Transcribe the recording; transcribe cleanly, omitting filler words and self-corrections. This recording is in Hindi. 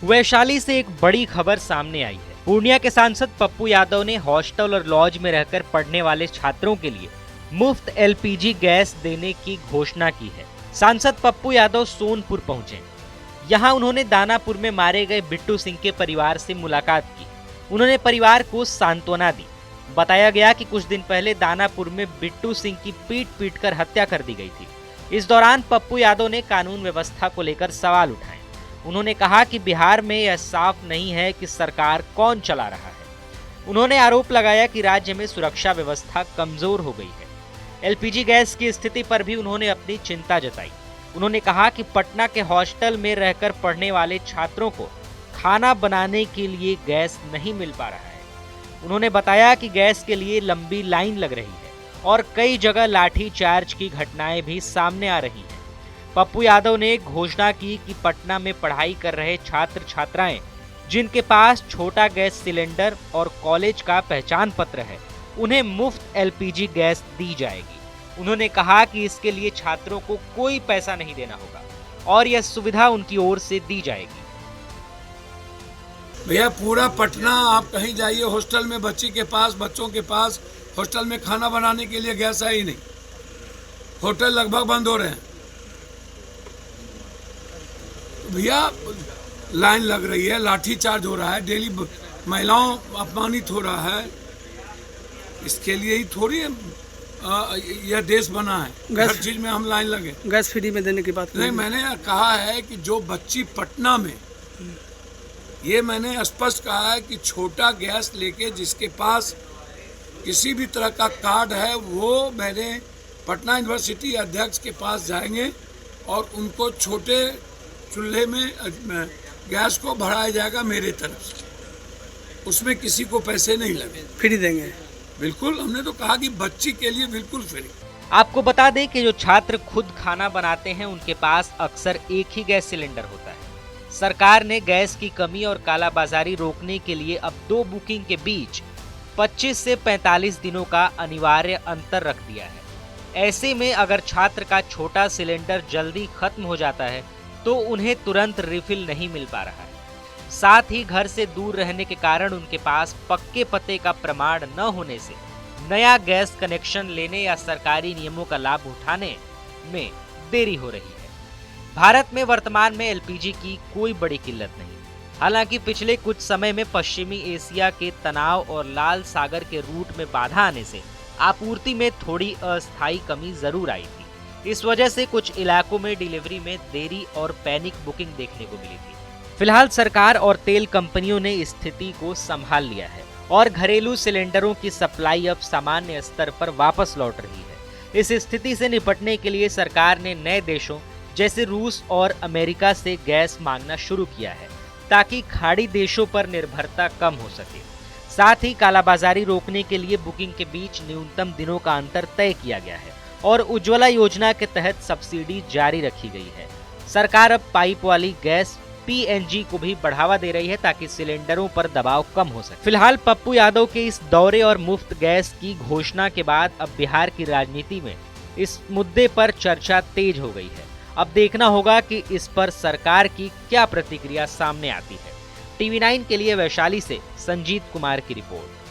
वैशाली से एक बड़ी खबर सामने आई है। पूर्णिया के सांसद पप्पू यादव ने हॉस्टल और लॉज में रहकर पढ़ने वाले छात्रों के लिए मुफ्त एलपीजी गैस देने की घोषणा की है। सांसद पप्पू यादव सोनपुर पहुंचे। यहां उन्होंने दानापुर में मारे गए बिट्टू सिंह के परिवार से मुलाकात की। उन्होंने परिवार को सांत्वना दी। बताया गया कि कुछ दिन पहले दानापुर में बिट्टू सिंह की पीट कर हत्या कर दी गई थी। इस दौरान पप्पू यादव ने कानून व्यवस्था को लेकर सवाल उठाए। उन्होंने कहा कि बिहार में यह साफ नहीं है कि सरकार कौन चला रहा है। उन्होंने आरोप लगाया कि राज्य में सुरक्षा व्यवस्था कमजोर हो गई है। एलपीजी गैस की स्थिति पर भी उन्होंने अपनी चिंता जताई। उन्होंने कहा कि पटना के हॉस्टल में रहकर पढ़ने वाले छात्रों को खाना बनाने के लिए गैस नहीं मिल पा रहा है। उन्होंने बताया कि गैस के लिए लंबी लाइन लग रही है और कई जगह लाठी चार्ज की घटनाएं भी सामने आ रही हैं। पप्पू यादव ने घोषणा की कि पटना में पढ़ाई कर रहे छात्र छात्राएं जिनके पास छोटा गैस सिलेंडर और कॉलेज का पहचान पत्र है, उन्हें मुफ्त एलपीजी गैस दी जाएगी। उन्होंने कहा कि इसके लिए छात्रों को कोई पैसा नहीं देना होगा और यह सुविधा उनकी ओर से दी जाएगी। भैया पूरा पटना आप कहीं जाइए हॉस्टल में बच्चों के पास हॉस्टल में खाना बनाने के लिए गैस है ही नहीं। होटल लगभग बंद हो रहे हैं। भैया लाइन लग रही है, लाठी चार्ज हो रहा है, डेली महिलाओं अपमानित हो रहा है। इसके लिए ही थोड़ी यह देश बना है। हर चीज में हम लाइन लगे। गैस फ्री में देने की बात नहीं, मैंने कहा है कि जो बच्ची पटना में, ये मैंने स्पष्ट कहा है कि छोटा गैस लेके जिसके पास किसी भी तरह का कार्ड है वो मेरे पटना यूनिवर्सिटी अध्यक्ष के पास जाएंगे और उनको छोटे चूल्हे में गैस को बढ़ाया जाएगा मेरे तरफ से। उसमें किसी को पैसे नहीं लगे, फ्री देंगे। बिल्कुल, हमने तो कहा कि बच्ची के लिए बिल्कुल फ्री। आपको बता दें कि जो छात्र खुद खाना बनाते हैं उनके पास अक्सर एक ही गैस सिलेंडर होता है। सरकार ने गैस की कमी और कालाबाजारी रोकने के लिए अब 2 बुकिंग के बीच 25 से 45 दिनों का अनिवार्य अंतर रख दिया है। ऐसे में अगर छात्र का छोटा सिलेंडर जल्दी खत्म हो जाता है तो उन्हें तुरंत रिफिल नहीं मिल पा रहा है। साथ ही घर से दूर रहने के कारण उनके पास पक्के पते का प्रमाण न होने से नया गैस कनेक्शन लेने या सरकारी नियमों का लाभ उठाने में देरी हो रही है। भारत में वर्तमान में एलपीजी की कोई बड़ी किल्लत नहीं। हालांकि पिछले कुछ समय में पश्चिमी एशिया के तनाव और लाल सागर के रूट में बाधा आने से आपूर्ति में थोड़ी अस्थायी कमी जरूर आई थी। इस वजह से कुछ इलाकों में डिलीवरी में देरी और पैनिक बुकिंग देखने को मिली थी। फिलहाल सरकार और तेल कंपनियों ने स्थिति को संभाल लिया है और घरेलू सिलेंडरों की सप्लाई अब सामान्य स्तर पर वापस लौट रही है। इस स्थिति से निपटने के लिए सरकार ने नए देशों जैसे रूस और अमेरिका से गैस मांगना शुरू किया है ताकि खाड़ी देशों पर निर्भरता कम हो सके। साथ ही कालाबाजारी रोकने के लिए बुकिंग के बीच न्यूनतम दिनों का अंतर तय किया गया है और उज्ज्वला योजना के तहत सब्सिडी जारी रखी गई है। सरकार अब पाइप वाली गैस पीएनजी को भी बढ़ावा दे रही है ताकि सिलेंडरों पर दबाव कम हो सके। फिलहाल पप्पू यादव के इस दौरे और मुफ्त गैस की घोषणा के बाद अब बिहार की राजनीति में इस मुद्दे पर चर्चा तेज हो गई है। अब देखना होगा कि इस पर सरकार की क्या प्रतिक्रिया सामने आती है। टीवी 9 के लिए वैशाली से संजीत कुमार की रिपोर्ट।